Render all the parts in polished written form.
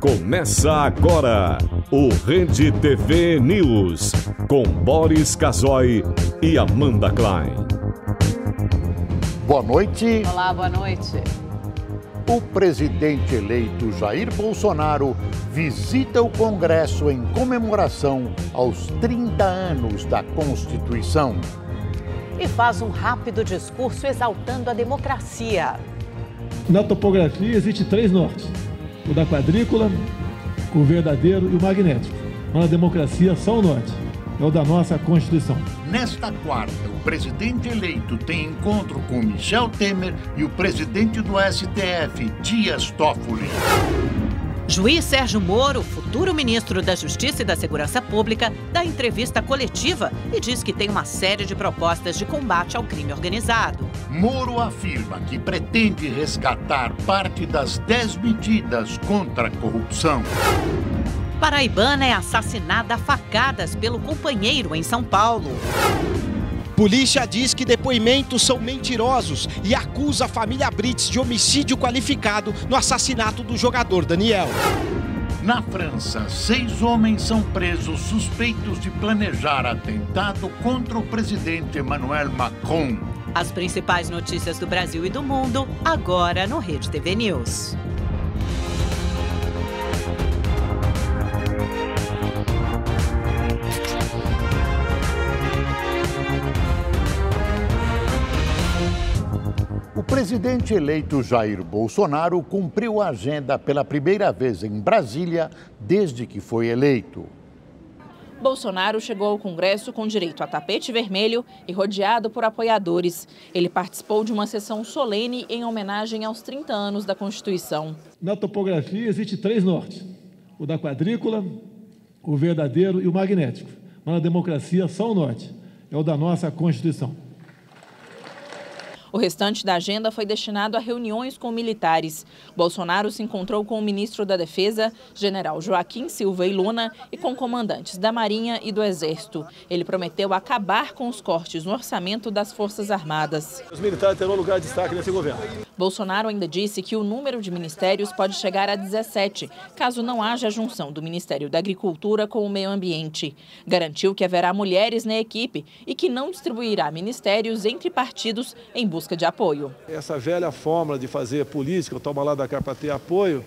Começa agora o Rede TV News, com Boris Casoy e Amanda Klein. Boa noite. Olá, boa noite. O presidente eleito Jair Bolsonaro visita o Congresso em comemoração aos 30 anos da Constituição. E faz um rápido discurso exaltando a democracia. Na topografia existe 3 nortes: o da quadrícula, o verdadeiro e o magnético. Mas na democracia só o norte, é o da nossa Constituição. Nesta quarta, o presidente eleito tem encontro com Michel Temer e o presidente do STF, Dias Toffoli. Juiz Sérgio Moro, futuro ministro da Justiça e da Segurança Pública, dá entrevista coletiva e diz que tem uma série de propostas de combate ao crime organizado. Moro afirma que pretende resgatar parte das 10 medidas contra a corrupção. Paraibana é assassinada a facadas pelo companheiro em São Paulo. Polícia diz que depoimentos são mentirosos e acusa a família Brits de homicídio qualificado no assassinato do jogador Daniel. Na França, 6 homens são presos suspeitos de planejar atentado contra o presidente Emmanuel Macron. As principais notícias do Brasil e do mundo, agora no Rede TV News. O presidente eleito Jair Bolsonaro cumpriu a agenda pela primeira vez em Brasília desde que foi eleito. Bolsonaro chegou ao Congresso com direito a tapete vermelho e rodeado por apoiadores. Ele participou de uma sessão solene em homenagem aos 30 anos da Constituição. Na topografia existe 3 nortes: o da quadrícula, o verdadeiro e o magnético. Mas na democracia só o norte, é o da nossa Constituição. O restante da agenda foi destinado a reuniões com militares. Bolsonaro se encontrou com o ministro da Defesa, general Joaquim Silva e Luna, e com comandantes da Marinha e do Exército. Ele prometeu acabar com os cortes no orçamento das Forças Armadas. Os militares terão lugar de destaque nesse governo. Bolsonaro ainda disse que o número de ministérios pode chegar a 17, caso não haja junção do Ministério da Agricultura com o Meio Ambiente. Garantiu que haverá mulheres na equipe e que não distribuirá ministérios entre partidos em busca de apoio. Essa velha fórmula de fazer política, toma lá da cá para ter apoio,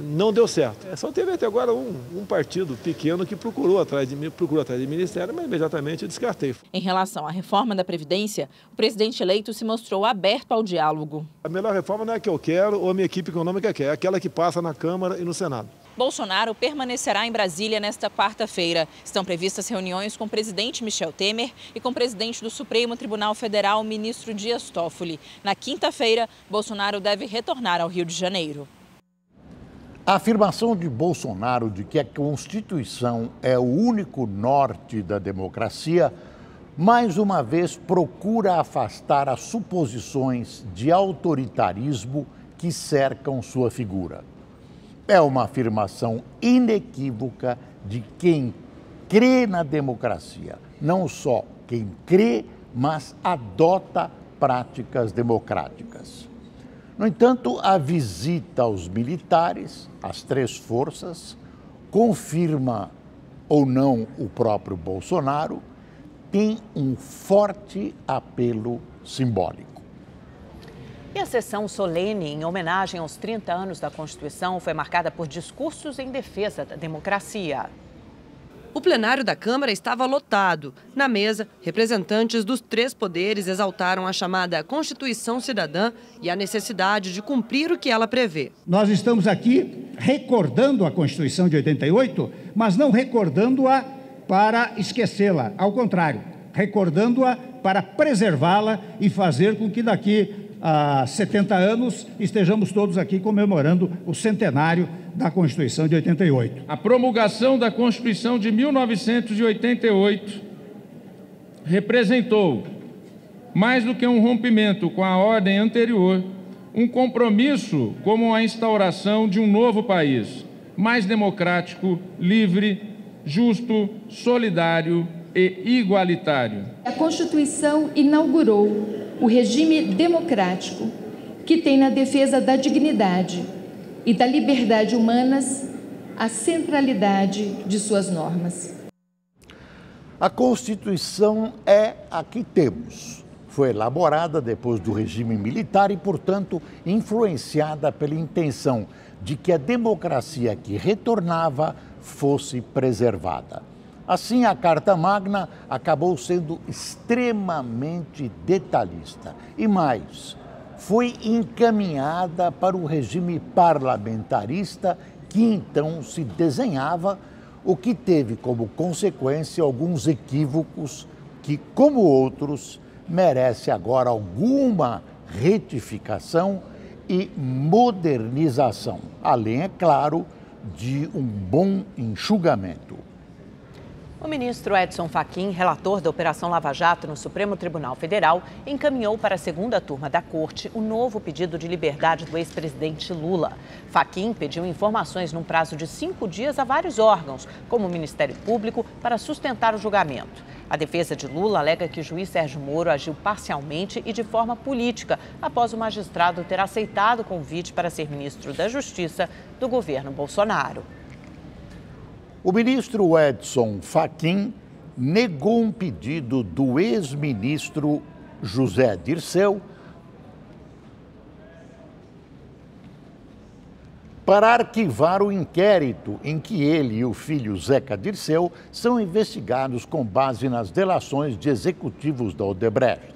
não deu certo. Só teve até agora um partido pequeno que procurou atrás de ministério, mas imediatamente eu descartei. Em relação à reforma da Previdência, o presidente eleito se mostrou aberto ao diálogo. A melhor reforma não é a que eu quero ou a minha equipe econômica quer, é aquela que passa na Câmara e no Senado. Bolsonaro permanecerá em Brasília nesta quarta-feira. Estão previstas reuniões com o presidente Michel Temer e com o presidente do Supremo Tribunal Federal, ministro Dias Toffoli. Na quinta-feira, Bolsonaro deve retornar ao Rio de Janeiro. A afirmação de Bolsonaro de que a Constituição é o único norte da democracia, mais uma vez procura afastar as suposições de autoritarismo que cercam sua figura. É uma afirmação inequívoca de quem crê na democracia. Não só quem crê, mas adota práticas democráticas. No entanto, a visita aos militares, às 3 forças, confirma ou não o próprio Bolsonaro, tem um forte apelo simbólico. E a sessão solene em homenagem aos 30 anos da Constituição foi marcada por discursos em defesa da democracia. O plenário da Câmara estava lotado. Na mesa, representantes dos 3 poderes exaltaram a chamada Constituição Cidadã e a necessidade de cumprir o que ela prevê. Nós estamos aqui recordando a Constituição de 88, mas não recordando-a para esquecê-la. Ao contrário, recordando-a para preservá-la e fazer com que daqui a 70 anos estejamos todos aqui comemorando o centenário da Constituição de 88. A promulgação da Constituição de 1988 representou, mais do que um rompimento com a ordem anterior, um compromisso como a instauração de um novo país, mais democrático, livre, justo, solidário e igualitário. A Constituição inaugurou o regime democrático que tem na defesa da dignidade, e da liberdade humanas a centralidade de suas normas. A Constituição é a que temos. Foi elaborada depois do regime militar e, portanto, influenciada pela intenção de que a democracia que retornava fosse preservada. Assim, a Carta Magna acabou sendo extremamente detalhista e, mais, foi encaminhada para o regime parlamentarista que então se desenhava, o que teve como consequência alguns equívocos que, como outros, merece agora alguma retificação e modernização, além, é claro, de um bom enxugamento. O ministro Edson Fachin, relator da Operação Lava Jato no Supremo Tribunal Federal, encaminhou para a segunda turma da Corte o novo pedido de liberdade do ex-presidente Lula. Fachin pediu informações num prazo de 5 dias a vários órgãos, como o Ministério Público, para sustentar o julgamento. A defesa de Lula alega que o juiz Sérgio Moro agiu parcialmente e de forma política, após o magistrado ter aceitado o convite para ser ministro da Justiça do governo Bolsonaro. O ministro Edson Fachin negou um pedido do ex-ministro José Dirceu para arquivar o inquérito em que ele e o filho Zeca Dirceu são investigados com base nas delações de executivos da Odebrecht.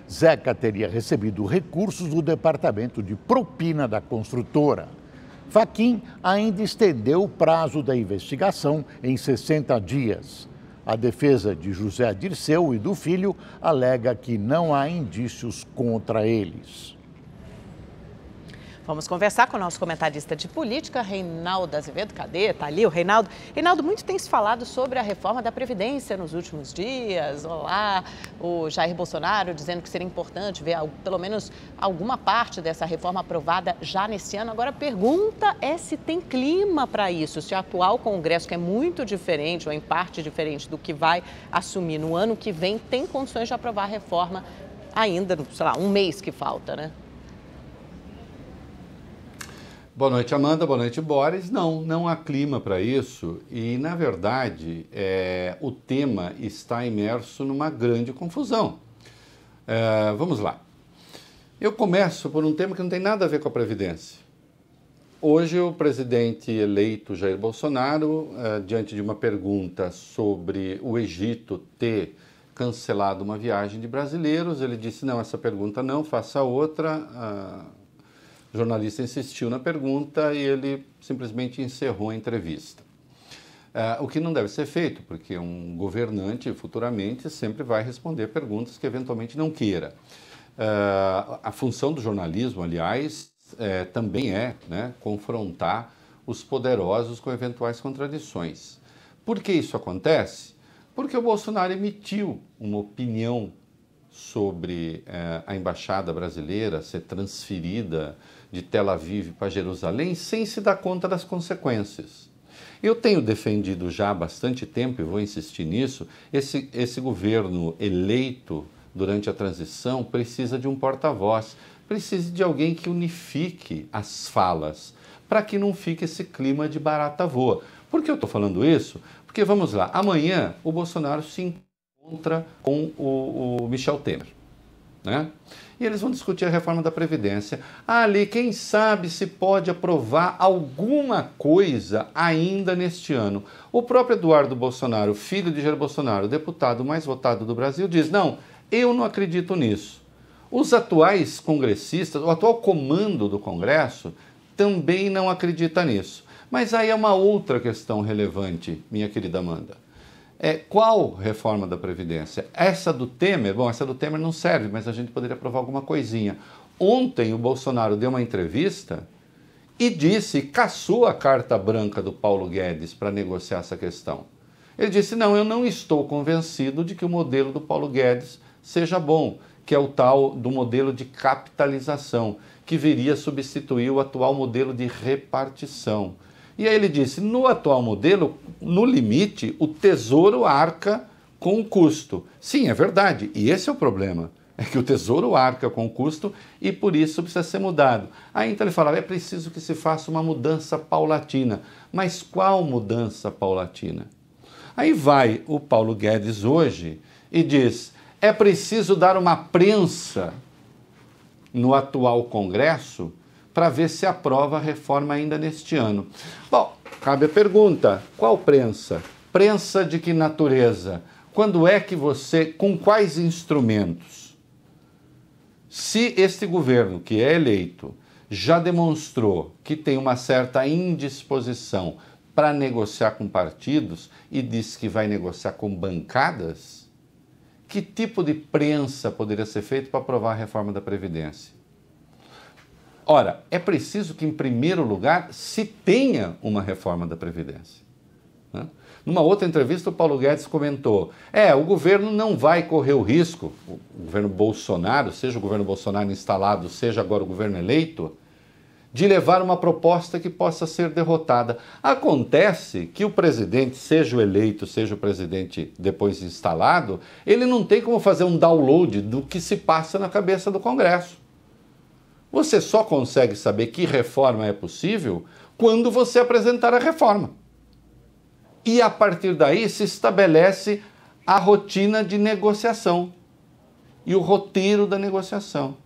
Zeca teria recebido recursos do Departamento de Propina da construtora. Fachin ainda estendeu o prazo da investigação em 60 dias. A defesa de José Dirceu e do filho alega que não há indícios contra eles. Vamos conversar com o nosso comentarista de política, Reinaldo Azevedo. Cadê? Está ali o Reinaldo. Reinaldo, muito tem se falado sobre a reforma da Previdência nos últimos dias. Olá, o Jair Bolsonaro dizendo que seria importante ver pelo menos alguma parte dessa reforma aprovada já nesse ano. Agora, a pergunta é se tem clima para isso, se o atual Congresso, que é muito diferente, ou em parte diferente do que vai assumir no ano que vem, tem condições de aprovar a reforma ainda, sei lá, um mês que falta, né? Boa noite, Amanda. Boa noite, Boris. Não há clima para isso e, na verdade, o tema está imerso numa grande confusão. Vamos lá. Eu começo por um tema que não tem nada a ver com a Previdência. Hoje, o presidente eleito Jair Bolsonaro, diante de uma pergunta sobre o Egito ter cancelado uma viagem de brasileiros, ele disse, não, essa pergunta não, faça outra. O jornalista insistiu na pergunta e ele simplesmente encerrou a entrevista. O que não deve ser feito, porque um governante futuramente sempre vai responder perguntas que eventualmente não queira. A função do jornalismo, aliás, também é, né, confrontar os poderosos com eventuais contradições. Por que isso acontece? Porque o Bolsonaro emitiu uma opinião sobre a embaixada brasileira ser transferida de Tel Aviv para Jerusalém sem se dar conta das consequências. Eu tenho defendido já há bastante tempo, e vou insistir nisso, esse governo eleito durante a transição precisa de um porta-voz, precisa de alguém que unifique as falas, para que não fique esse clima de barata voa. Por que eu estou falando isso? Porque, vamos lá, amanhã o Bolsonaro se encontra com o Michel Temer, né? E eles vão discutir a reforma da Previdência. Ali, quem sabe se pode aprovar alguma coisa ainda neste ano. O próprio Eduardo Bolsonaro, filho de Jair Bolsonaro, o deputado mais votado do Brasil, diz, não, eu não acredito nisso. Os atuais congressistas, o atual comando do Congresso, também não acredita nisso. Mas aí é uma outra questão relevante, minha querida Amanda. Qual reforma da Previdência? Essa do Temer? Bom, essa do Temer não serve, mas a gente poderia aprovar alguma coisinha. Ontem o Bolsonaro deu uma entrevista e disse, caçou a carta branca do Paulo Guedes para negociar essa questão. Ele disse, não, eu não estou convencido de que o modelo do Paulo Guedes seja bom, que é o tal do modelo de capitalização, que viria substituir o atual modelo de repartição. E aí ele disse, no atual modelo, no limite, o Tesouro arca com o custo. Sim, é verdade, e esse é o problema. É que o Tesouro arca com o custo e por isso precisa ser mudado. Aí então ele fala, é preciso que se faça uma mudança paulatina. Mas qual mudança paulatina? Aí vai o Paulo Guedes hoje e diz, é preciso dar uma prensa no atual Congresso para ver se aprova a reforma ainda neste ano. Bom, cabe a pergunta, qual prensa? Prensa de que natureza? Quando é que você, com quais instrumentos? Se este governo, que é eleito, já demonstrou que tem uma certa indisposição para negociar com partidos e diz que vai negociar com bancadas, que tipo de prensa poderia ser feito para aprovar a reforma da Previdência? Ora, é preciso que, em primeiro lugar, se tenha uma reforma da Previdência, né? Numa outra entrevista, o Paulo Guedes comentou, o governo não vai correr o risco, o governo Bolsonaro, seja o governo Bolsonaro instalado, seja agora o governo eleito, de levar uma proposta que possa ser derrotada. Acontece que o presidente, seja o eleito, seja o presidente depois instalado, ele não tem como fazer um download do que se passa na cabeça do Congresso. Você só consegue saber que reforma é possível quando você apresentar a reforma. E a partir daí se estabelece a rotina de negociação e o roteiro da negociação,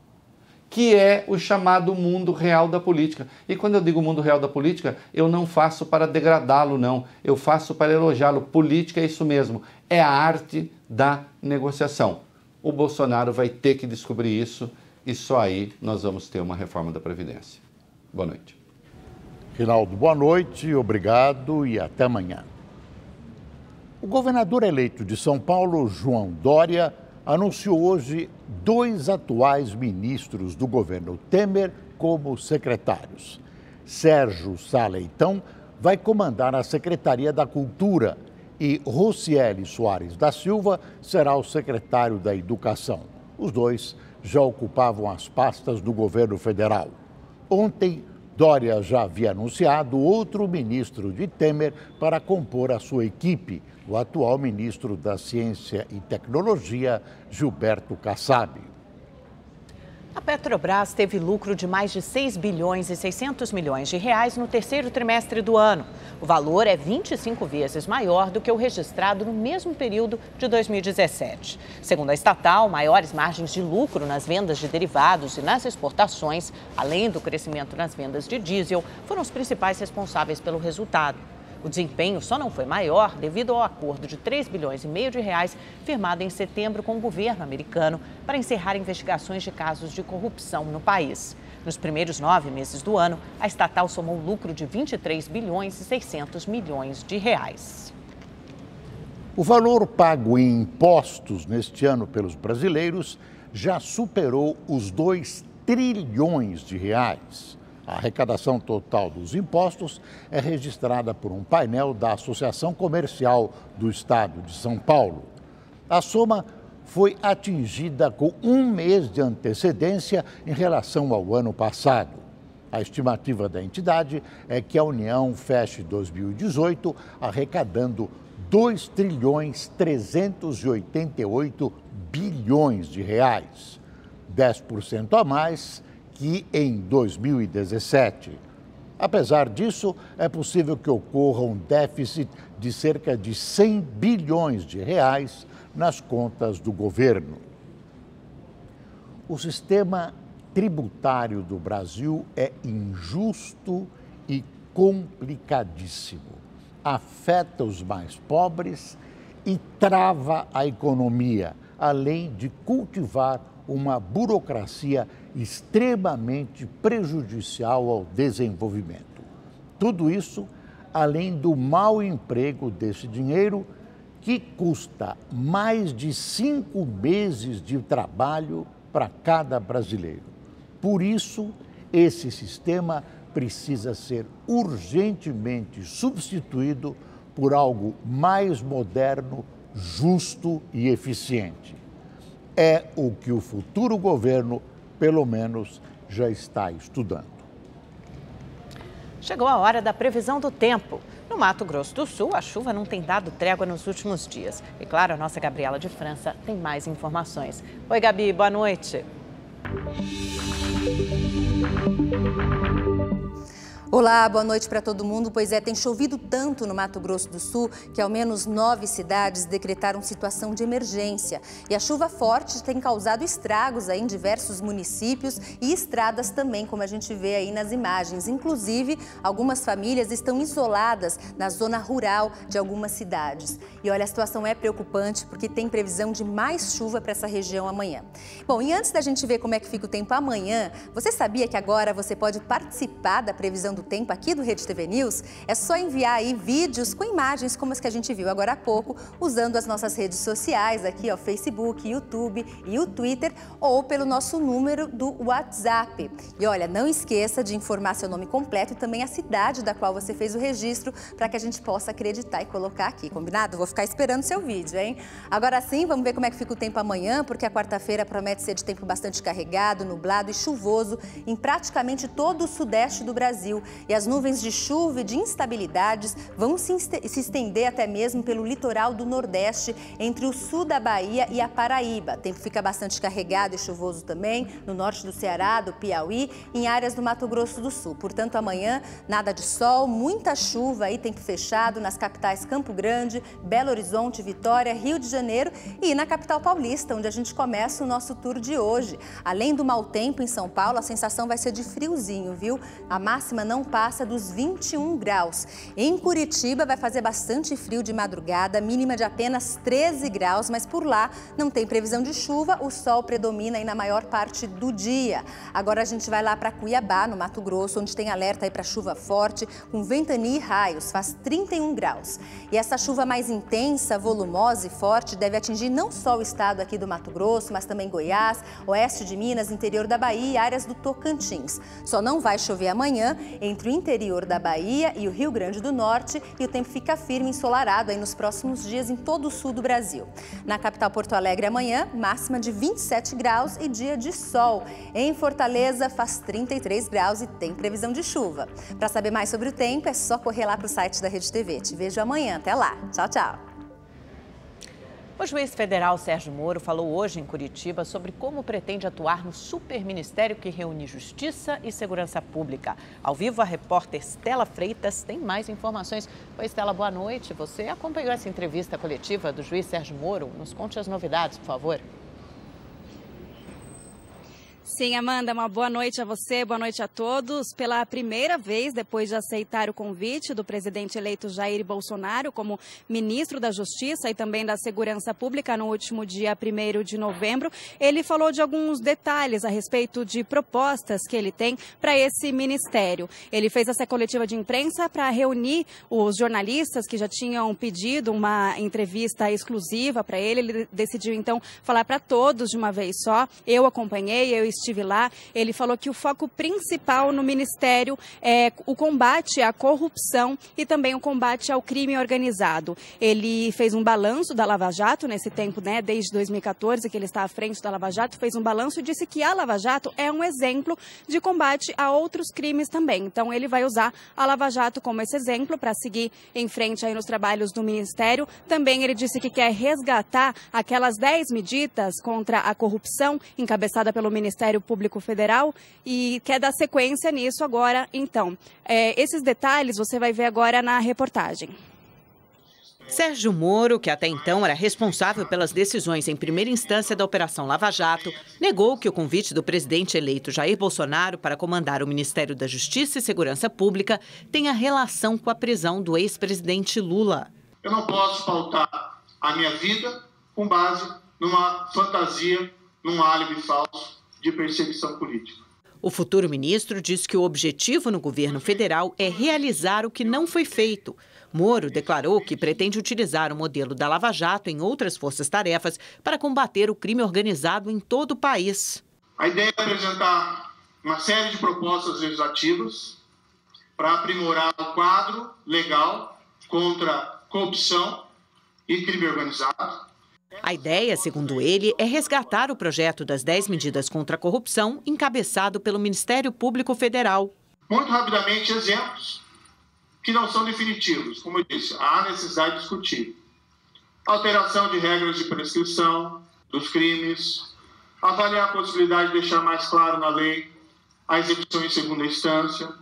que é o chamado mundo real da política. E quando eu digo mundo real da política, eu não faço para degradá-lo, não. Eu faço para elogiá-lo. Política é isso mesmo, é a arte da negociação. O Bolsonaro vai ter que descobrir isso e só aí nós vamos ter uma reforma da Previdência. Boa noite. Rinaldo, boa noite, obrigado e até amanhã. O governador eleito de São Paulo, João Dória, anunciou hoje 2 atuais ministros do governo Temer como secretários. Sérgio Sá Leitão vai comandar a Secretaria da Cultura e Rocieli Soares da Silva será o secretário da Educação. Os dois já ocupavam as pastas do governo federal. Ontem, Dória já havia anunciado outro ministro de Temer para compor a sua equipe, o atual ministro da Ciência e Tecnologia, Gilberto Kassab. A Petrobras teve lucro de mais de 6 bilhões e 600 milhões de reais no terceiro trimestre do ano. O valor é 25 vezes maior do que o registrado no mesmo período de 2017. Segundo a estatal, maiores margens de lucro nas vendas de derivados e nas exportações, além do crescimento nas vendas de diesel, foram os principais responsáveis pelo resultado. O desempenho só não foi maior devido ao acordo de 3 bilhões e meio de reais firmado em setembro com o governo americano para encerrar investigações de casos de corrupção no país. Nos primeiros 9 meses do ano, a estatal somou lucro de 23 bilhões e 600 milhões de reais. O valor pago em impostos neste ano pelos brasileiros já superou os 2 trilhões de reais. A arrecadação total dos impostos é registrada por um painel da Associação Comercial do Estado de São Paulo. A soma foi atingida com 1 mês de antecedência em relação ao ano passado. A estimativa da entidade é que a União feche 2018 arrecadando 2 trilhões 388 bilhões de reais, 10% a mais que em 2017. Apesar disso, é possível que ocorra um déficit de cerca de 100 bilhões de reais nas contas do governo. O sistema tributário do Brasil é injusto e complicadíssimo. Afeta os mais pobres e trava a economia, além de cultivar uma burocracia extremamente prejudicial ao desenvolvimento. Tudo isso além do mau emprego desse dinheiro, que custa mais de 5 meses de trabalho para cada brasileiro. Por isso, esse sistema precisa ser urgentemente substituído por algo mais moderno, justo e eficiente. É o que o futuro governo, pelo menos, já está estudando. Chegou a hora da previsão do tempo. No Mato Grosso do Sul, a chuva não tem dado trégua nos últimos dias. E claro, a nossa Gabriela de França tem mais informações. Oi, Gabi, boa noite. Olá, boa noite para todo mundo. Pois é, tem chovido tanto no Mato Grosso do Sul que ao menos 9 cidades decretaram situação de emergência. E a chuva forte tem causado estragos aí em diversos municípios e estradas também, como a gente vê aí nas imagens. Inclusive, algumas famílias estão isoladas na zona rural de algumas cidades. E olha, a situação é preocupante porque tem previsão de mais chuva para essa região amanhã. Bom, e antes da gente ver como é que fica o tempo amanhã, você sabia que agora você pode participar da previsão do tempo aqui do Rede TV News? É só enviar aí vídeos com imagens como as que a gente viu agora há pouco, usando as nossas redes sociais aqui, ó, Facebook, YouTube e o Twitter, ou pelo nosso número do WhatsApp. E olha, não esqueça de informar seu nome completo e também a cidade da qual você fez o registro, para que a gente possa acreditar e colocar aqui, combinado? Vou ficar esperando seu vídeo, hein? Agora sim, vamos ver como é que fica o tempo amanhã, porque a quarta-feira promete ser de tempo bastante carregado, nublado e chuvoso em praticamente todo o sudeste do Brasil. E as nuvens de chuva e de instabilidades vão se estender até mesmo pelo litoral do Nordeste, entre o sul da Bahia e a Paraíba. O tempo fica bastante carregado e chuvoso também no norte do Ceará, do Piauí e em áreas do Mato Grosso do Sul. Portanto, amanhã, nada de sol, muita chuva e tempo fechado nas capitais Campo Grande, Belo Horizonte, Vitória, Rio de Janeiro e na capital paulista, onde a gente começa o nosso tour de hoje. Além do mau tempo em São Paulo, a sensação vai ser de friozinho, viu? A máxima não passa dos 21 graus. Em Curitiba vai fazer bastante frio de madrugada, mínima de apenas 13 graus, mas por lá não tem previsão de chuva, o sol predomina aí na maior parte do dia. Agora a gente vai lá para Cuiabá, no Mato Grosso, onde tem alerta aí para chuva forte, com ventania e raios, faz 31 graus. E essa chuva mais intensa, volumosa e forte deve atingir não só o estado aqui do Mato Grosso, mas também Goiás, oeste de Minas, interior da Bahia e áreas do Tocantins. Só não vai chover amanhã entre o interior da Bahia e o Rio Grande do Norte e o tempo fica firme e ensolarado aí nos próximos dias em todo o sul do Brasil. Na capital Porto Alegre amanhã, máxima de 27 graus e dia de sol. Em Fortaleza faz 33 graus e tem previsão de chuva. Para saber mais sobre o tempo é só correr lá para o site da Rede TV. Te vejo amanhã. Até lá. Tchau, tchau. O juiz federal Sérgio Moro falou hoje em Curitiba sobre como pretende atuar no superministério que reúne Justiça e Segurança Pública. Ao vivo, a repórter Stella Freitas tem mais informações. Oi, Stella, boa noite. Você acompanhou essa entrevista coletiva do juiz Sérgio Moro? Nos conte as novidades, por favor. Sim, Amanda, uma boa noite a você, boa noite a todos. Pela primeira vez, depois de aceitar o convite do presidente eleito Jair Bolsonaro como ministro da Justiça e também da Segurança Pública no último dia 1º de novembro, ele falou de alguns detalhes a respeito de propostas que ele tem para esse ministério. Ele fez essa coletiva de imprensa para reunir os jornalistas que já tinham pedido uma entrevista exclusiva para ele. Ele decidiu, então, falar para todos de uma vez só. Eu acompanhei, eu estive lá. Ele falou que o foco principal no ministério é o combate à corrupção e também o combate ao crime organizado. Ele fez um balanço da Lava Jato nesse tempo, né, desde 2014, que ele está à frente da Lava Jato, fez um balanço e disse que a Lava Jato é um exemplo de combate a outros crimes também. Então, ele vai usar a Lava Jato como esse exemplo para seguir em frente aí nos trabalhos do ministério. Também ele disse que quer resgatar aquelas 10 medidas contra a corrupção encabeçada pelo Ministério Público Federal e quer dar sequência nisso agora. Então, esses detalhes você vai ver agora na reportagem. Sérgio Moro, que até então era responsável pelas decisões em primeira instância da Operação Lava Jato, negou que o convite do presidente eleito Jair Bolsonaro para comandar o Ministério da Justiça e Segurança Pública tenha relação com a prisão do ex-presidente Lula. Eu não posso pautar a minha vida com base numa fantasia, num álibi falso de perseguição política. O futuro ministro diz que o objetivo no governo federal é realizar o que não foi feito. Moro declarou que pretende utilizar o modelo da Lava Jato em outras forças-tarefas para combater o crime organizado em todo o país. A ideia é apresentar uma série de propostas legislativas para aprimorar o quadro legal contra corrupção e crime organizado. A ideia, segundo ele, é resgatar o projeto das 10 medidas contra a corrupção, encabeçado pelo Ministério Público Federal. Muito rapidamente, exemplos que não são definitivos. Como eu disse, há necessidade de discutir. Alteração de regras de prescrição dos crimes, avaliar a possibilidade de deixar mais claro na lei a execução em segunda instância,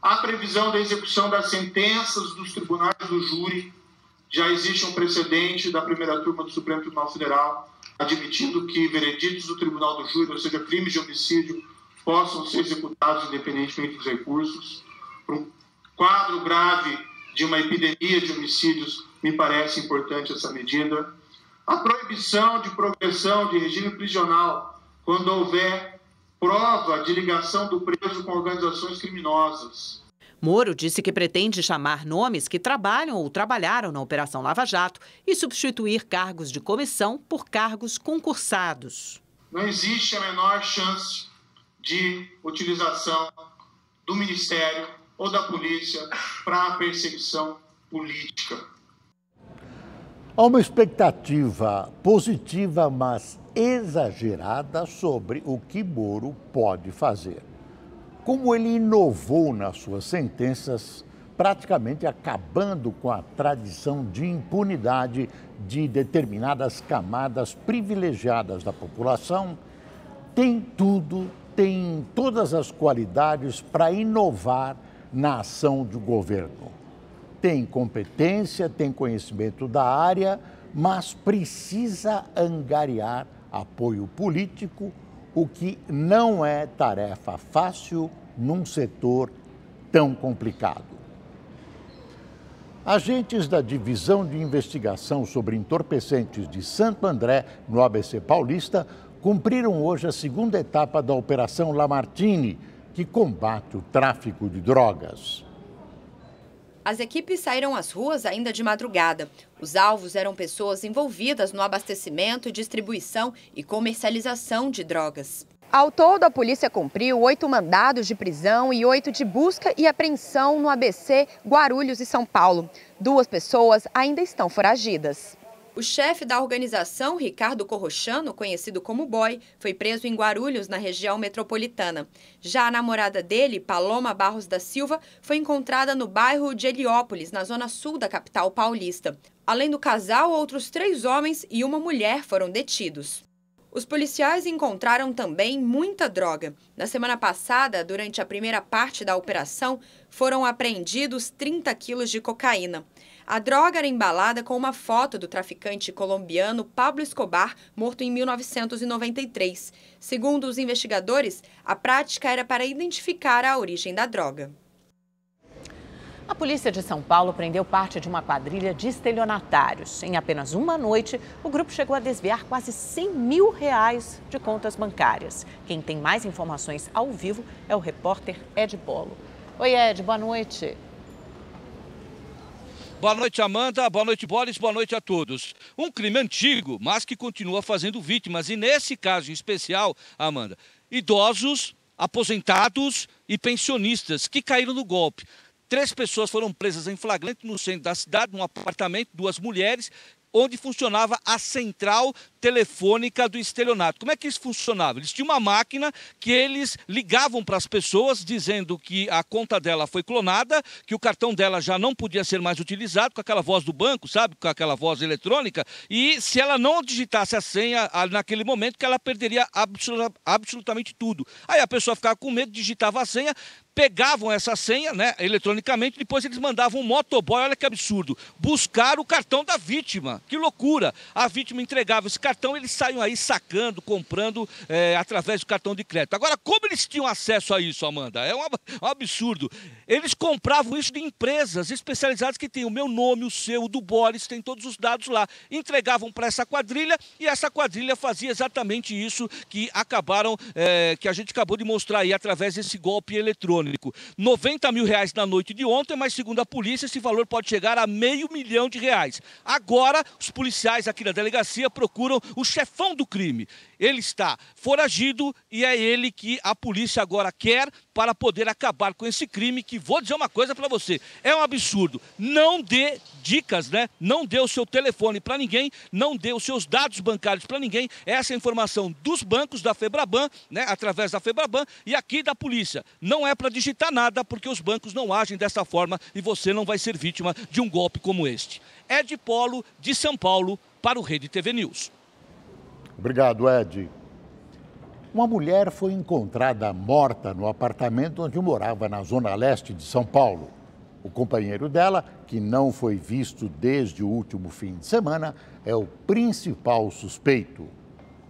a previsão da execução das sentenças dos tribunais do júri. Já existe um precedente da primeira turma do Supremo Tribunal Federal, admitindo que vereditos do tribunal do júri, ou seja, crimes de homicídio, possam ser executados independentemente dos recursos. Para um quadro grave de uma epidemia de homicídios, me parece importante essa medida. A proibição de progressão de regime prisional quando houver prova de ligação do preso com organizações criminosas. Moro disse que pretende chamar nomes que trabalham ou trabalharam na Operação Lava Jato e substituir cargos de comissão por cargos concursados. Não existe a menor chance de utilização do Ministério ou da polícia para a perseguição política. Há uma expectativa positiva, mas exagerada sobre o que Moro pode fazer. Como ele inovou nas suas sentenças, praticamente acabando com a tradição de impunidade de determinadas camadas privilegiadas da população, tem todas as qualidades para inovar na ação do governo. Tem competência, tem conhecimento da área, mas precisa angariar apoio político, o que não é tarefa fácil num setor tão complicado. Agentes da Divisão de Investigação sobre Entorpecentes de Santo André, no ABC Paulista, cumpriram hoje a segunda etapa da Operação Lamartine, que combate o tráfico de drogas. As equipes saíram às ruas ainda de madrugada. Os alvos eram pessoas envolvidas no abastecimento, distribuição e comercialização de drogas. Ao todo, a polícia cumpriu 8 mandados de prisão e 8 de busca e apreensão no ABC, Guarulhos e São Paulo. 2 pessoas ainda estão foragidas. O chefe da organização, Ricardo Corrochano, conhecido como Boy, foi preso em Guarulhos, na região metropolitana. Já a namorada dele, Paloma Barros da Silva, foi encontrada no bairro de Heliópolis, na zona sul da capital paulista. Além do casal, outros 3 homens e uma mulher foram detidos. Os policiais encontraram também muita droga. Na semana passada, durante a primeira parte da operação, foram apreendidos 30 quilos de cocaína. A droga era embalada com uma foto do traficante colombiano Pablo Escobar, morto em 1993. Segundo os investigadores, a prática era para identificar a origem da droga. A polícia de São Paulo prendeu parte de uma quadrilha de estelionatários. Em apenas uma noite, o grupo chegou a desviar quase R$100 mil de contas bancárias. Quem tem mais informações ao vivo é o repórter Ed Bolo. Oi, Ed, boa noite. Boa noite, Amanda. Boa noite, Boris. Boa noite a todos. Um crime antigo, mas que continua fazendo vítimas. E nesse caso em especial, Amanda, idosos, aposentados e pensionistas que caíram no golpe. 3 pessoas foram presas em flagrante no centro da cidade, num apartamento, 2 mulheres, onde funcionava a central telefônica do estelionato. Como é que isso funcionava? Eles tinham uma máquina que eles ligavam para as pessoas dizendo que a conta dela foi clonada, que o cartão dela já não podia ser mais utilizado, com aquela voz do banco, sabe? Com aquela voz eletrônica. E se ela não digitasse a senha naquele momento, que ela perderia absolutamente tudo. Aí a pessoa ficava com medo, digitava a senha, pegavam essa senha, né, eletronicamente, depois eles mandavam um motoboy, olha que absurdo, buscar o cartão da vítima. Que loucura! A vítima entregava esse cartão, eles saíam aí sacando, comprando através do cartão de crédito. Agora, como eles tinham acesso a isso, Amanda? É um absurdo. Eles compravam isso de empresas especializadas que têm o meu nome, o seu, o do Boris, tem todos os dados lá. Entregavam para essa quadrilha e essa quadrilha fazia exatamente isso que que a gente acabou de mostrar aí através desse golpe eletrônico. R$90 mil na noite de ontem, mas segundo a polícia esse valor pode chegar a R$500 mil. Agora os policiais aqui na delegacia procuram o chefão do crime. Ele está foragido e é ele que a polícia agora quer para poder acabar com esse crime que, vou dizer uma coisa para você, é um absurdo. Não dê dicas, né? Não dê o seu telefone para ninguém, não dê os seus dados bancários para ninguém. Essa é a informação dos bancos, da Febraban, né? Através da Febraban e aqui da polícia. Não é para digitar nada, porque os bancos não agem dessa forma e você não vai ser vítima de um golpe como este. Ed Polo, de São Paulo, para o Rede TV News. Obrigado, Ed. Uma mulher foi encontrada morta no apartamento onde morava na zona leste de São Paulo. O companheiro dela, que não foi visto desde o último fim de semana, é o principal suspeito.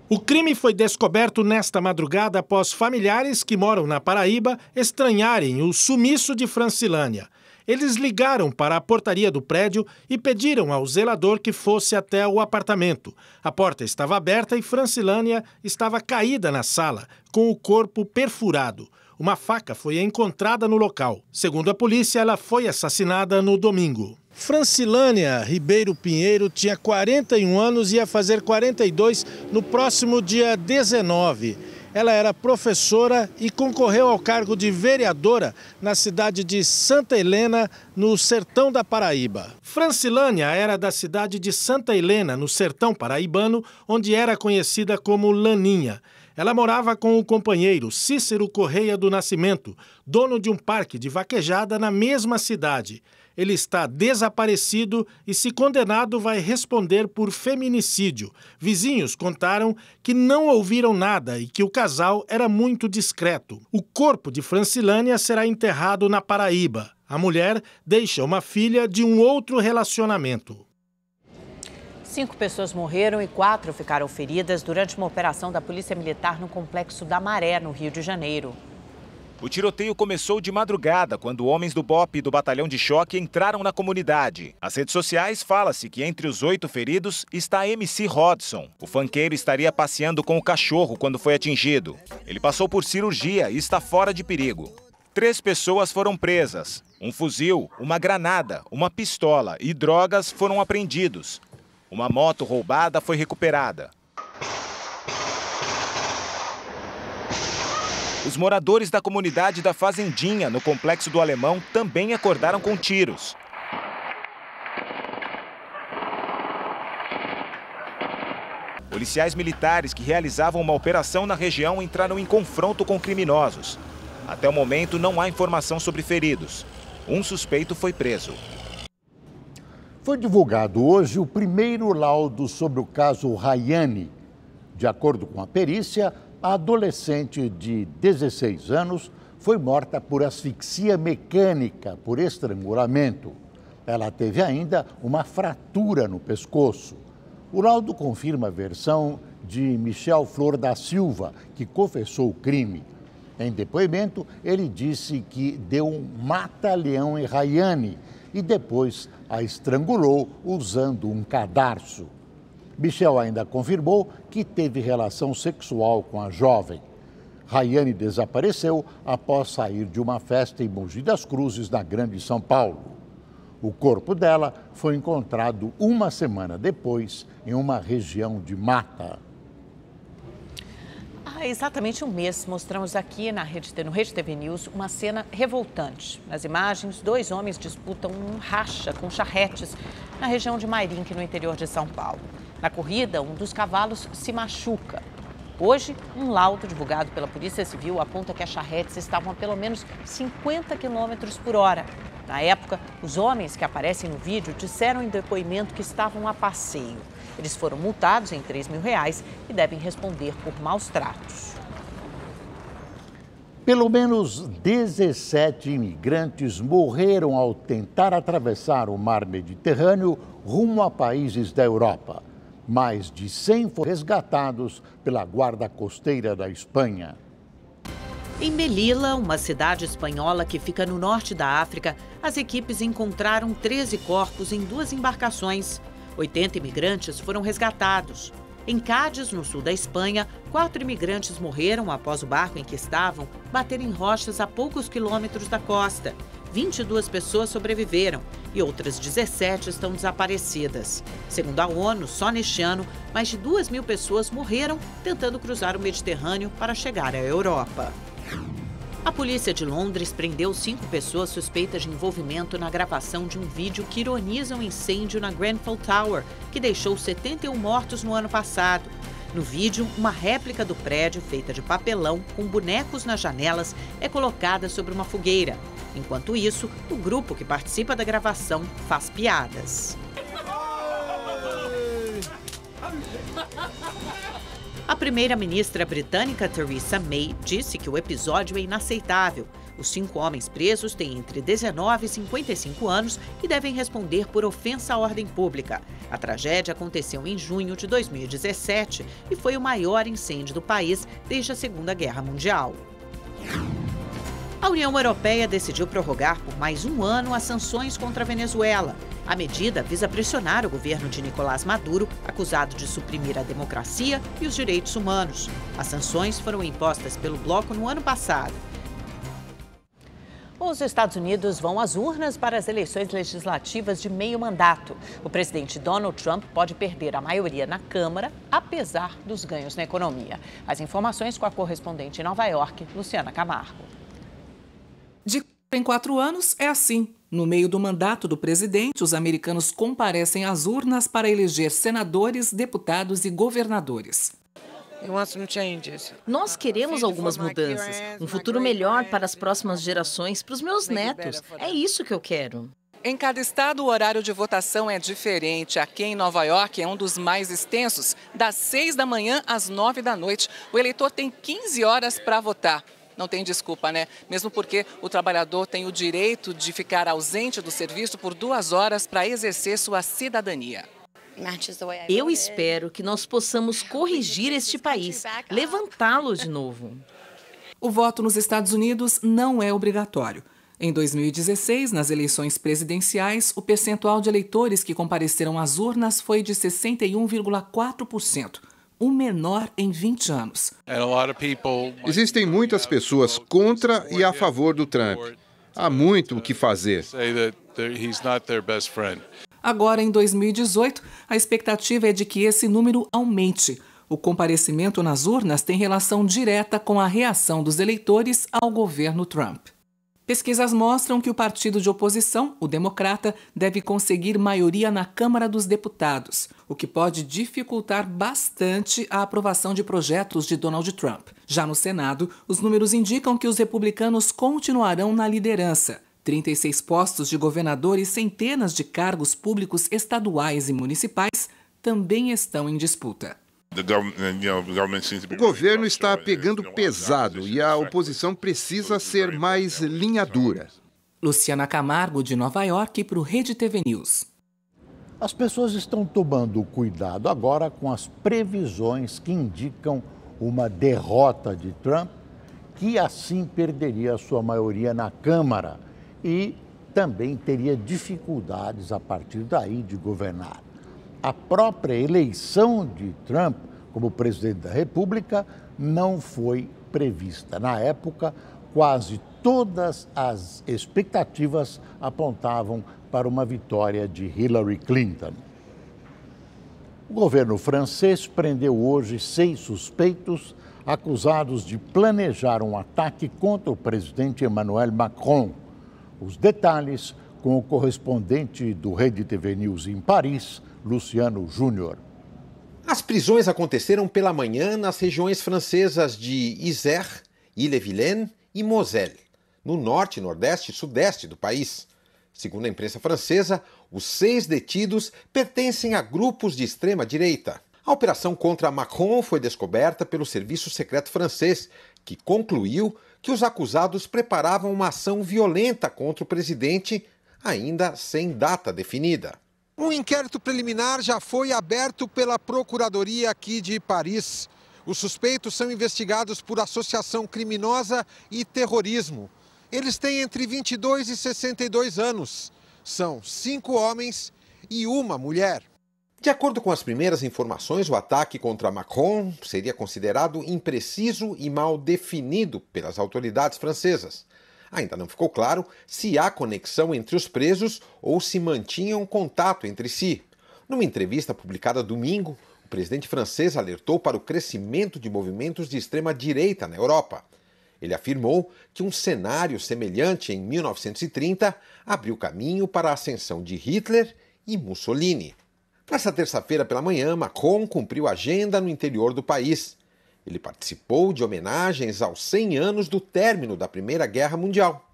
O crime foi descoberto nesta madrugada após familiares que moram na Paraíba estranharem o sumiço de Francilânia. Eles ligaram para a portaria do prédio e pediram ao zelador que fosse até o apartamento. A porta estava aberta e Francilânia estava caída na sala, com o corpo perfurado. Uma faca foi encontrada no local. Segundo a polícia, ela foi assassinada no domingo. Francilânia Ribeiro Pinheiro tinha 41 anos e ia fazer 42 no próximo dia 19. Ela era professora e concorreu ao cargo de vereadora na cidade de Santa Helena, no sertão da Paraíba. Francilânia era da cidade de Santa Helena, no sertão paraibano, onde era conhecida como Laninha. Ela morava com o companheiro Cícero Correia do Nascimento, dono de um parque de vaquejada na mesma cidade. Ele está desaparecido e, se condenado, vai responder por feminicídio. Vizinhos contaram que não ouviram nada e que o casal era muito discreto. O corpo de Francilânia será enterrado na Paraíba. A mulher deixa uma filha de um outro relacionamento. 5 pessoas morreram e 4 ficaram feridas durante uma operação da Polícia Militar no Complexo da Maré, no Rio de Janeiro. O tiroteio começou de madrugada, quando homens do BOPE e do Batalhão de Choque entraram na comunidade. Nas redes sociais fala-se que entre os 8 feridos está MC Rodson. O funkeiro estaria passeando com o cachorro quando foi atingido. Ele passou por cirurgia e está fora de perigo. 3 pessoas foram presas. Um fuzil, uma granada, uma pistola e drogas foram apreendidos. Uma moto roubada foi recuperada. Os moradores da comunidade da Fazendinha, no Complexo do Alemão, também acordaram com tiros. Policiais militares que realizavam uma operação na região entraram em confronto com criminosos. Até o momento, não há informação sobre feridos. Um suspeito foi preso. Foi divulgado hoje o primeiro laudo sobre o caso Rayane. De acordo com a perícia, a adolescente de 16 anos foi morta por asfixia mecânica, por estrangulamento. Ela teve ainda uma fratura no pescoço. O laudo confirma a versão de Michel Flor da Silva, que confessou o crime. Em depoimento, ele disse que deu um mata-leão em Rayane e depois a estrangulou usando um cadarço. Michel ainda confirmou que teve relação sexual com a jovem. Rayane desapareceu após sair de uma festa em Mogi das Cruzes, na Grande São Paulo. O corpo dela foi encontrado uma semana depois em uma região de mata. Há exatamente um mês, mostramos aqui no Rede TV News uma cena revoltante. Nas imagens, 2 homens disputam um racha com charretes na região de Mairinque, no interior de São Paulo. Na corrida, um dos cavalos se machuca. Hoje, um laudo divulgado pela Polícia Civil aponta que as charretes estavam a pelo menos 50 km por hora. Na época, os homens que aparecem no vídeo disseram em depoimento que estavam a passeio. Eles foram multados em R$3 mil e devem responder por maus tratos. Pelo menos 17 imigrantes morreram ao tentar atravessar o mar Mediterrâneo rumo a países da Europa. Mais de 100 foram resgatados pela Guarda Costeira da Espanha. Em Melilla, uma cidade espanhola que fica no norte da África, as equipes encontraram 13 corpos em 2 embarcações. 80 imigrantes foram resgatados. Em Cádiz, no sul da Espanha, 4 imigrantes morreram após o barco em que estavam bater em rochas a poucos quilômetros da costa. 22 pessoas sobreviveram e outras 17 estão desaparecidas. Segundo a ONU, só neste ano, mais de 2.000 pessoas morreram tentando cruzar o Mediterrâneo para chegar à Europa. A polícia de Londres prendeu 5 pessoas suspeitas de envolvimento na gravação de um vídeo que ironiza um incêndio na Grenfell Tower, que deixou 71 mortos no ano passado. No vídeo, uma réplica do prédio, feita de papelão, com bonecos nas janelas, é colocada sobre uma fogueira. Enquanto isso, o grupo que participa da gravação faz piadas. A primeira-ministra britânica Theresa May disse que o episódio é inaceitável. Os 5 homens presos têm entre 19 e 55 anos e devem responder por ofensa à ordem pública. A tragédia aconteceu em junho de 2017 e foi o maior incêndio do país desde a Segunda Guerra Mundial. A União Europeia decidiu prorrogar por mais um ano as sanções contra a Venezuela. A medida visa pressionar o governo de Nicolás Maduro, acusado de suprimir a democracia e os direitos humanos. As sanções foram impostas pelo bloco no ano passado. Os Estados Unidos vão às urnas para as eleições legislativas de meio mandato. O presidente Donald Trump pode perder a maioria na Câmara, apesar dos ganhos na economia. As informações com a correspondente em Nova York, Luciana Camargo. De 4 em 4 anos é assim. No meio do mandato do presidente, os americanos comparecem às urnas para eleger senadores, deputados e governadores. Nós queremos algumas mudanças, um futuro melhor para as próximas gerações, para os meus netos. É isso que eu quero. Em cada estado, o horário de votação é diferente. Aqui em Nova York é um dos mais extensos. Das 6 da manhã às 9 da noite, o eleitor tem 15 horas para votar. Não tem desculpa, né? Mesmo porque o trabalhador tem o direito de ficar ausente do serviço por 2 horas para exercer sua cidadania. Eu espero que nós possamos corrigir este país, levantá-lo de novo. O voto nos Estados Unidos não é obrigatório. Em 2016, nas eleições presidenciais, o percentual de eleitores que compareceram às urnas foi de 61,4%. O menor em 20 anos. Existem muitas pessoas contra e a favor do Trump. Há muito o que fazer. Agora, em 2018, a expectativa é de que esse número aumente. O comparecimento nas urnas tem relação direta com a reação dos eleitores ao governo Trump. Pesquisas mostram que o partido de oposição, o Democrata, deve conseguir maioria na Câmara dos Deputados, o que pode dificultar bastante a aprovação de projetos de Donald Trump. Já no Senado, os números indicam que os republicanos continuarão na liderança. 36 postos de governador e centenas de cargos públicos estaduais e municipais também estão em disputa. O governo está pegando pesado e a oposição precisa ser mais linha dura. Luciana Camargo, de Nova York, para o Rede TV News. As pessoas estão tomando cuidado agora com as previsões que indicam uma derrota de Trump, que assim perderia a sua maioria na Câmara e também teria dificuldades a partir daí de governar. A própria eleição de Trump como presidente da República não foi prevista. Na época, quase todas as expectativas apontavam para uma vitória de Hillary Clinton. O governo francês prendeu hoje 6 suspeitos acusados de planejar um ataque contra o presidente Emmanuel Macron. Os detalhes com o correspondente do Rede TV News em Paris, Luciano Júnior. As prisões aconteceram pela manhã nas regiões francesas de Isère, Ille-et-Vilaine e Moselle, no norte, nordeste e sudeste do país. Segundo a imprensa francesa, os 6 detidos pertencem a grupos de extrema-direita. A operação contra Macron foi descoberta pelo serviço secreto francês, que concluiu que os acusados preparavam uma ação violenta contra o presidente, ainda sem data definida. Um inquérito preliminar já foi aberto pela Procuradoria aqui de Paris. Os suspeitos são investigados por associação criminosa e terrorismo. Eles têm entre 22 e 62 anos. São 5 homens e 1 mulher. De acordo com as primeiras informações, o ataque contra Macron seria considerado impreciso e mal definido pelas autoridades francesas. Ainda não ficou claro se há conexão entre os presos ou se mantinham contato entre si. Numa entrevista publicada domingo, o presidente francês alertou para o crescimento de movimentos de extrema-direita na Europa. Ele afirmou que um cenário semelhante em 1930 abriu caminho para a ascensão de Hitler e Mussolini. Nessa terça-feira pela manhã, Macron cumpriu agenda no interior do país. Ele participou de homenagens aos 100 anos do término da Primeira Guerra Mundial.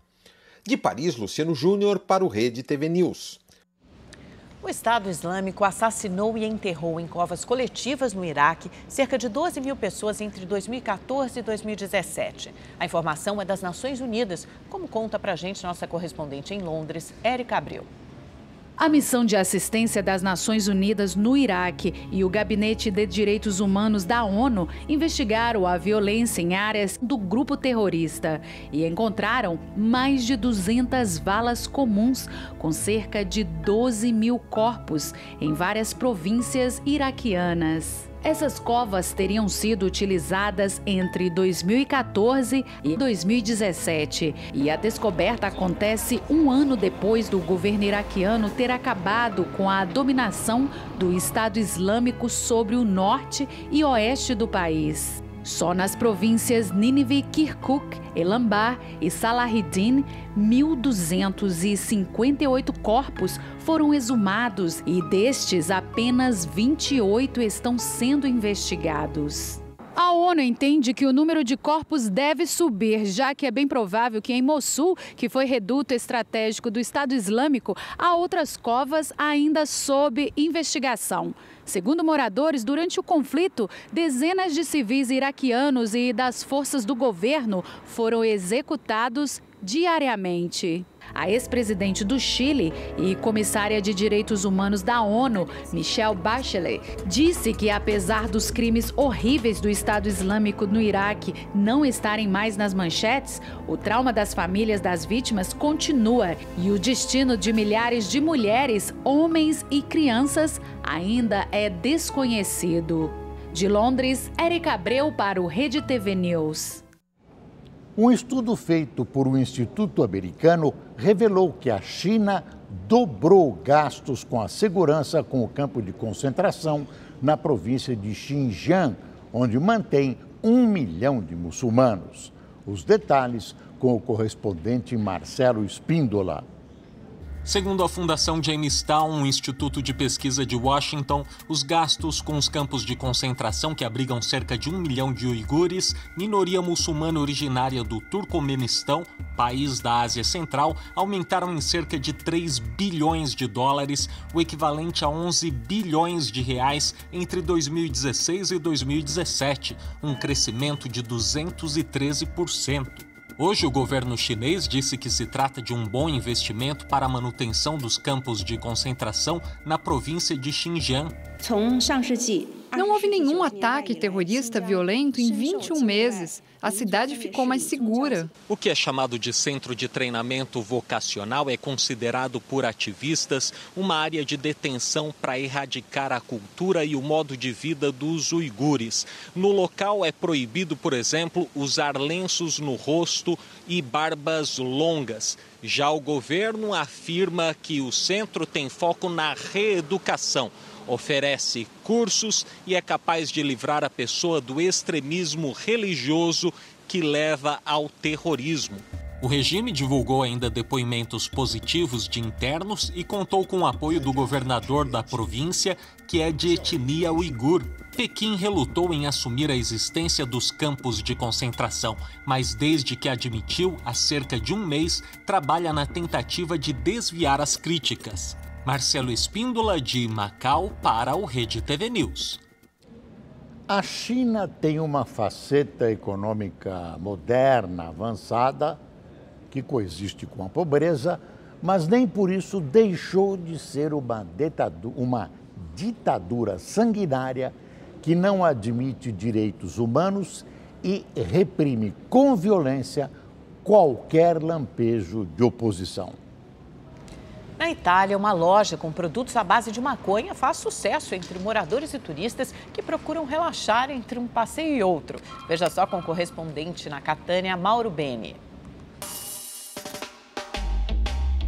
De Paris, Luciano Júnior para o Rede TV News. O Estado Islâmico assassinou e enterrou em covas coletivas no Iraque cerca de 12 mil pessoas entre 2014 e 2017. A informação é das Nações Unidas, como conta pra gente nossa correspondente em Londres, Érica Abreu. A Missão de Assistência das Nações Unidas no Iraque e o Gabinete de Direitos Humanos da ONU investigaram a violência em áreas do grupo terrorista e encontraram mais de 200 valas comuns, com cerca de 12 mil corpos em várias províncias iraquianas. Essas covas teriam sido utilizadas entre 2014 e 2017 e a descoberta acontece um ano depois do governo iraquiano ter acabado com a dominação do Estado Islâmico sobre o norte e oeste do país. Só nas províncias Nínive, Kirkuk, Elambar e Salahiddin, 1.258 corpos foram exumados e destes apenas 28 estão sendo investigados. A ONU entende que o número de corpos deve subir, já que é bem provável que em Mossul, que foi reduto estratégico do Estado Islâmico, há outras covas ainda sob investigação. Segundo moradores, durante o conflito, dezenas de civis iraquianos e das forças do governo foram executados diariamente. A ex-presidente do Chile e comissária de Direitos Humanos da ONU, Michelle Bachelet, disse que apesar dos crimes horríveis do Estado Islâmico no Iraque não estarem mais nas manchetes, o trauma das famílias das vítimas continua e o destino de milhares de mulheres, homens e crianças ainda é desconhecido. De Londres, Érica Abreu para o Rede TV News. Um estudo feito por um instituto americano revelou que a China dobrou gastos com a segurança com o campo de concentração na província de Xinjiang, onde mantém 1 milhão de muçulmanos. Os detalhes com o correspondente Marcelo Espíndola. Segundo a Fundação Jamestown, um instituto de pesquisa de Washington, os gastos com os campos de concentração que abrigam cerca de 1 milhão de uigures, minoria muçulmana originária do Turcomenistão, país da Ásia Central, aumentaram em cerca de 3 bilhões de dólares, o equivalente a 11 bilhões de reais entre 2016 e 2017, um crescimento de 213%. Hoje, o governo chinês disse que se trata de um bom investimento para a manutenção dos campos de concentração na província de Xinjiang. Não houve nenhum ataque terrorista violento em 21 meses. A cidade ficou mais segura. O que é chamado de centro de treinamento vocacional é considerado por ativistas uma área de detenção para erradicar a cultura e o modo de vida dos uigures. No local é proibido, por exemplo, usar lenços no rosto e barbas longas. Já o governo afirma que o centro tem foco na reeducação. Oferece cursos e é capaz de livrar a pessoa do extremismo religioso que leva ao terrorismo. O regime divulgou ainda depoimentos positivos de internos e contou com o apoio do governador da província, que é de etnia uigur. Pequim relutou em assumir a existência dos campos de concentração, mas desde que admitiu, há cerca de um mês, trabalha na tentativa de desviar as críticas. Marcelo Espíndola, de Macau, para o Rede TV News. A China tem uma faceta econômica moderna, avançada, que coexiste com a pobreza, mas nem por isso deixou de ser uma ditadura sanguinária que não admite direitos humanos e reprime com violência qualquer lampejo de oposição. Na Itália, uma loja com produtos à base de maconha faz sucesso entre moradores e turistas que procuram relaxar entre um passeio e outro. Veja só com o correspondente na Catânia, Mauro Beni.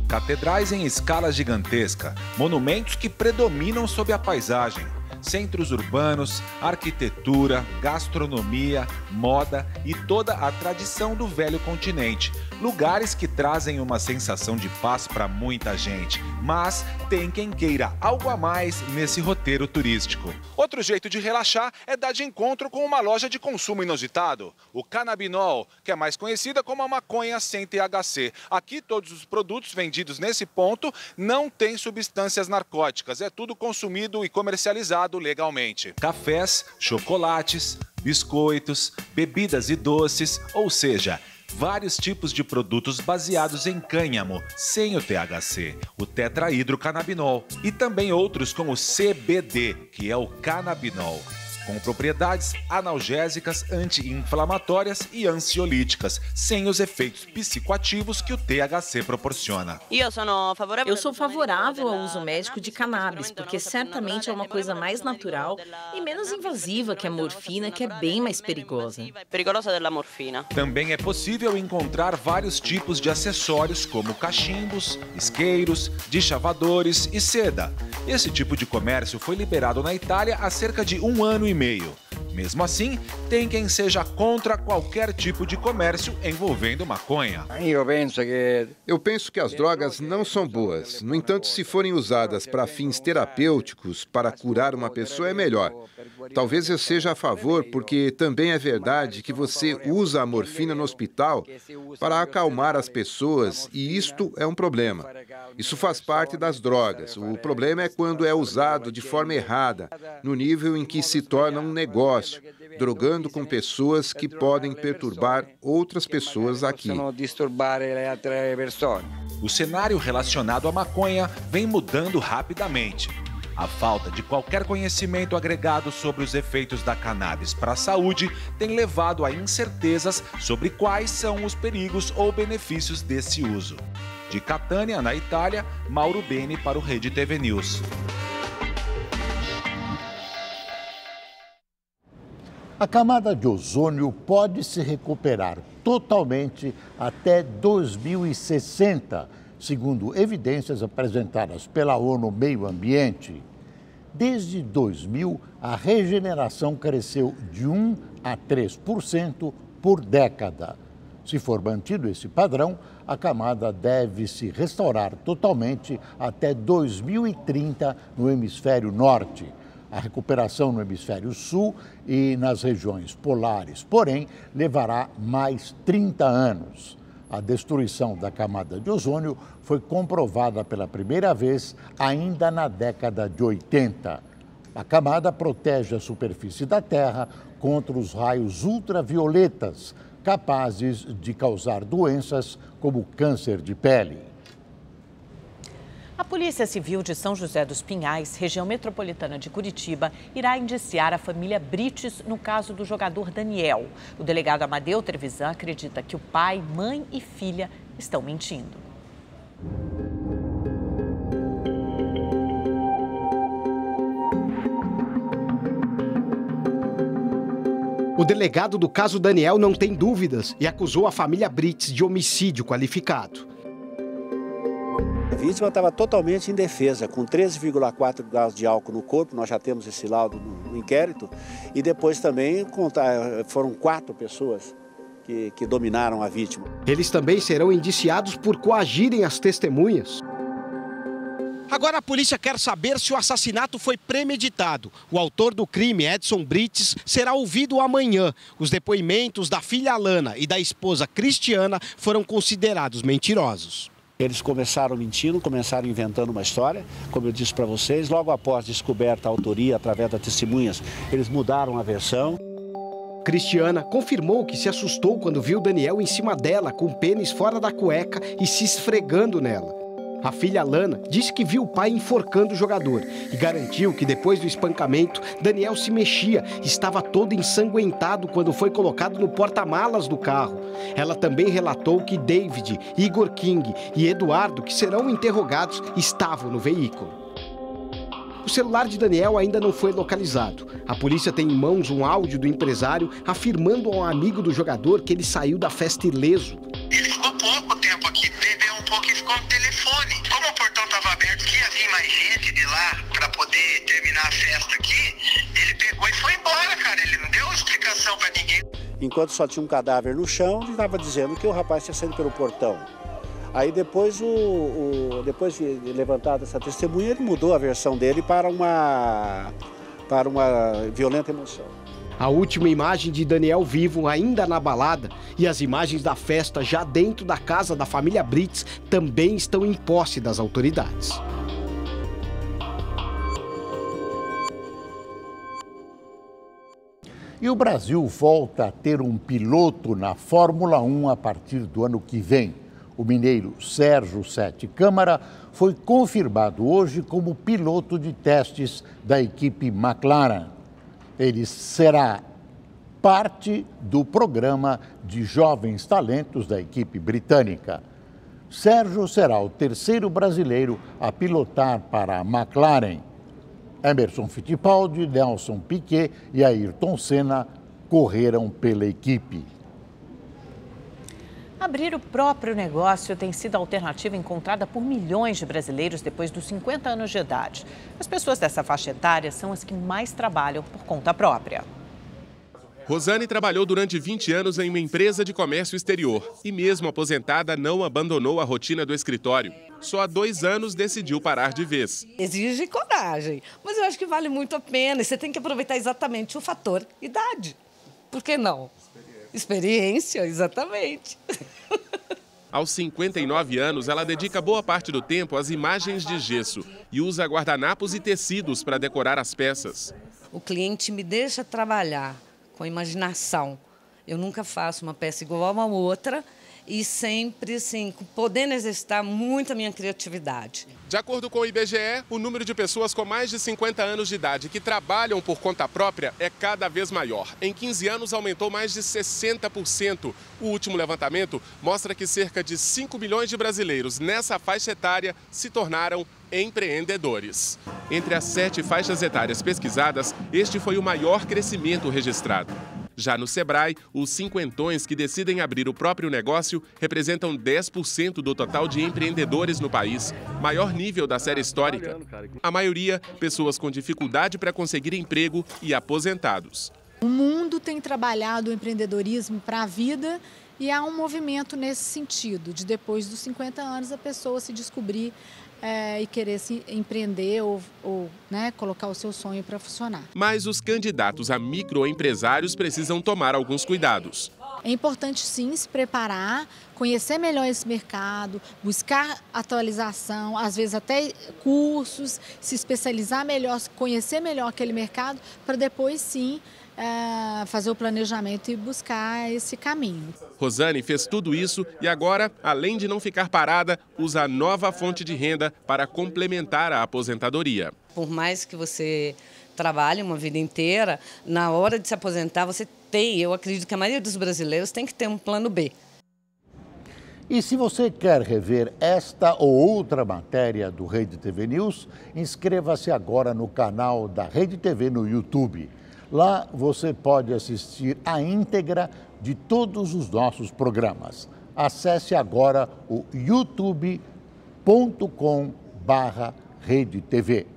Catedrais em escala gigantesca, monumentos que predominam sobre a paisagem. centros urbanos, arquitetura, gastronomia, moda e toda a tradição do velho continente. Lugares que trazem uma sensação de paz para muita gente, mas tem quem queira algo a mais nesse roteiro turístico. Outro jeito de relaxar é dar de encontro com uma loja de consumo inusitado, o Cannabinol, que é mais conhecida como a maconha sem THC. Aqui todos os produtos vendidos nesse ponto não têm substâncias narcóticas, é tudo consumido e comercializado legalmente. Cafés, chocolates, biscoitos, bebidas e doces, ou seja, vários tipos de produtos baseados em cânhamo, sem o THC, o tetrahidrocannabinol, e também outros com o CBD, que é o cannabinol, com propriedades analgésicas, anti-inflamatórias e ansiolíticas, sem os efeitos psicoativos que o THC proporciona. Eu sou favorável ao uso médico de cannabis, porque certamente é uma coisa mais natural e menos invasiva que a morfina, que é bem mais perigosa. Também é possível encontrar vários tipos de acessórios, como cachimbos, isqueiros, deschavadores e seda. Esse tipo de comércio foi liberado na Itália há cerca de 1 ano e meio. Mesmo assim, tem quem seja contra qualquer tipo de comércio envolvendo maconha. Eu penso que as drogas não são boas. No entanto, se forem usadas para fins terapêuticos, para curar uma pessoa, é melhor. Talvez eu seja a favor, porque também é verdade que você usa a morfina no hospital para acalmar as pessoas, e isto é um problema. Isso faz parte das drogas. O problema é quando é usado de forma errada, no nível em que se torna um negócio, drogando com pessoas que podem perturbar outras pessoas aqui. O cenário relacionado à maconha vem mudando rapidamente. A falta de qualquer conhecimento agregado sobre os efeitos da cannabis para a saúde tem levado a incertezas sobre quais são os perigos ou benefícios desse uso. De Catânia, na Itália, Mauro Beni para o Rede TV News. A camada de ozônio pode se recuperar totalmente até 2060, segundo evidências apresentadas pela ONU Meio Ambiente. Desde 2000, a regeneração cresceu de 1 a 3% por década. Se for mantido esse padrão, a camada deve se restaurar totalmente até 2030 no hemisfério norte. A recuperação no hemisfério sul e nas regiões polares, porém, levará mais 30 anos. A destruição da camada de ozônio foi comprovada pela primeira vez ainda na década de 80. A camada protege a superfície da Terra contra os raios ultravioletas, capazes de causar doenças como câncer de pele. A Polícia Civil de São José dos Pinhais, região metropolitana de Curitiba, irá indiciar a família Brites no caso do jogador Daniel. O delegado Amadeu Trevisan acredita que o pai, mãe e filha estão mentindo. O delegado do caso Daniel não tem dúvidas e acusou a família Brites de homicídio qualificado. A vítima estava totalmente indefesa, com 13,4 graus de álcool no corpo, nós já temos esse laudo no inquérito, e depois também foram 4 pessoas que dominaram a vítima. Eles também serão indiciados por coagirem as testemunhas. Agora a polícia quer saber se o assassinato foi premeditado. O autor do crime, Edson Brites, será ouvido amanhã. Os depoimentos da filha Alana e da esposa Cristiana foram considerados mentirosos. Eles começaram mentindo, começaram inventando uma história, como eu disse para vocês. Logo após descoberta a autoria através das testemunhas, eles mudaram a versão. Cristiana confirmou que se assustou quando viu Daniel em cima dela, com o pênis fora da cueca e se esfregando nela. A filha Alana disse que viu o pai enforcando o jogador e garantiu que depois do espancamento, Daniel se mexia, estava todo ensanguentado quando foi colocado no porta-malas do carro. Ela também relatou que David, Igor King e Eduardo, que serão interrogados, estavam no veículo. O celular de Daniel ainda não foi localizado. A polícia tem em mãos um áudio do empresário afirmando a um amigo do jogador que ele saiu da festa ileso. Ele ficou pouco tempo aqui, bebeu um pouco e ficou no telefone. Como o portão estava aberto, que ia vir mais gente de lá para poder terminar a festa aqui, atenção para ninguém. Enquanto só tinha um cadáver no chão, ele estava dizendo que o rapaz tinha saído pelo portão. Aí depois, depois de levantada essa testemunha, ele mudou a versão dele para uma violenta emoção. A última imagem de Daniel vivo ainda na balada e as imagens da festa já dentro da casa da família Brits também estão em posse das autoridades. E o Brasil volta a ter um piloto na Fórmula 1 a partir do ano que vem. O mineiro Sérgio Sete Câmara foi confirmado hoje como piloto de testes da equipe McLaren. Ele será parte do programa de jovens talentos da equipe britânica. Sérgio será o terceiro brasileiro a pilotar para a McLaren. Emerson Fittipaldi, Nelson Piquet e Ayrton Senna correram pela equipe. Abrir o próprio negócio tem sido a alternativa encontrada por milhões de brasileiros depois dos 50 anos de idade. As pessoas dessa faixa etária são as que mais trabalham por conta própria. Rosane trabalhou durante 20 anos em uma empresa de comércio exterior e, mesmo aposentada, não abandonou a rotina do escritório. Só há 2 anos decidiu parar de vez. Exige coragem, mas eu acho que vale muito a pena e você tem que aproveitar exatamente o fator idade. Por que não? Experiência, exatamente. Aos 59 anos, ela dedica boa parte do tempo às imagens de gesso e usa guardanapos e tecidos para decorar as peças. O cliente me deixa trabalhar com a imaginação. Eu nunca faço uma peça igual a uma outra e sempre, assim, podendo exercitar muito a minha criatividade. De acordo com o IBGE, o número de pessoas com mais de 50 anos de idade que trabalham por conta própria é cada vez maior. Em 15 anos, aumentou mais de 60%. O último levantamento mostra que cerca de 5 milhões de brasileiros nessa faixa etária se tornaram empreendedores. Entre as 7 faixas etárias pesquisadas, este foi o maior crescimento registrado. Já no Sebrae, os cinquentões que decidem abrir o próprio negócio representam 10% do total de empreendedores no país, maior nível da série histórica. A maioria, pessoas com dificuldade para conseguir emprego e aposentados. O mundo tem trabalhado o empreendedorismo para a vida e há um movimento nesse sentido, de depois dos 50 anos a pessoa se descobrir e querer se empreender ou colocar o seu sonho para funcionar. Mas os candidatos a microempresários precisam tomar alguns cuidados. É importante, sim, se preparar, conhecer melhor esse mercado, buscar atualização, às vezes até cursos, se especializar melhor, conhecer melhor aquele mercado, para depois, sim, fazer o planejamento e buscar esse caminho. Rosane fez tudo isso e agora, além de não ficar parada, usa a nova fonte de renda para complementar a aposentadoria. Por mais que você trabalhe uma vida inteira, na hora de se aposentar você tem, eu acredito que a maioria dos brasileiros tem que ter um plano B. E se você quer rever esta ou outra matéria do Rede TV News, inscreva-se agora no canal da Rede TV no YouTube. Lá você pode assistir a íntegra de todos os nossos programas. Acesse agora o youtube.com/redetv.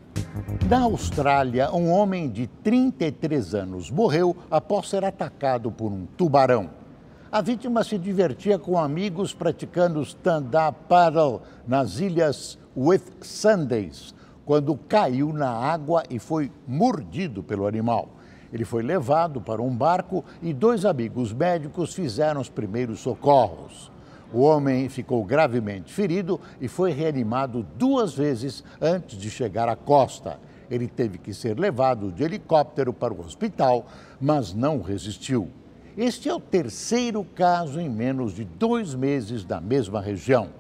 Na Austrália, um homem de 33 anos morreu após ser atacado por um tubarão. A vítima se divertia com amigos praticando stand-up paddle nas ilhas Whitsundays, quando caiu na água e foi mordido pelo animal. Ele foi levado para um barco e 2 amigos médicos fizeram os primeiros socorros. O homem ficou gravemente ferido e foi reanimado 2 vezes antes de chegar à costa. Ele teve que ser levado de helicóptero para o hospital, mas não resistiu. Este é o 3º caso em menos de 2 meses na mesma região.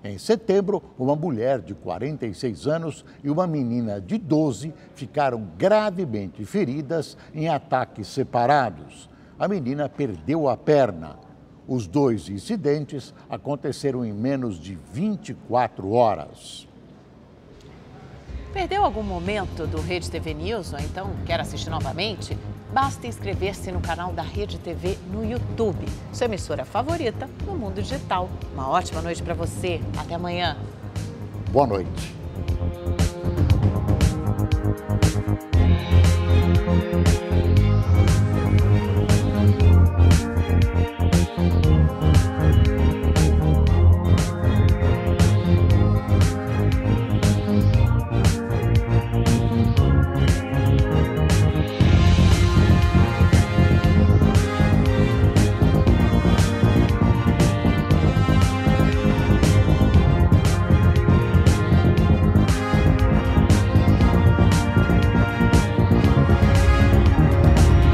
Em setembro, uma mulher de 46 anos e uma menina de 12 ficaram gravemente feridas em ataques separados. A menina perdeu a perna. Os 2 incidentes aconteceram em menos de 24 horas. Perdeu algum momento do Rede TV News ou então quer assistir novamente? Basta inscrever-se no canal da Rede TV no YouTube, sua emissora favorita no mundo digital. Uma ótima noite para você. Até amanhã. Boa noite.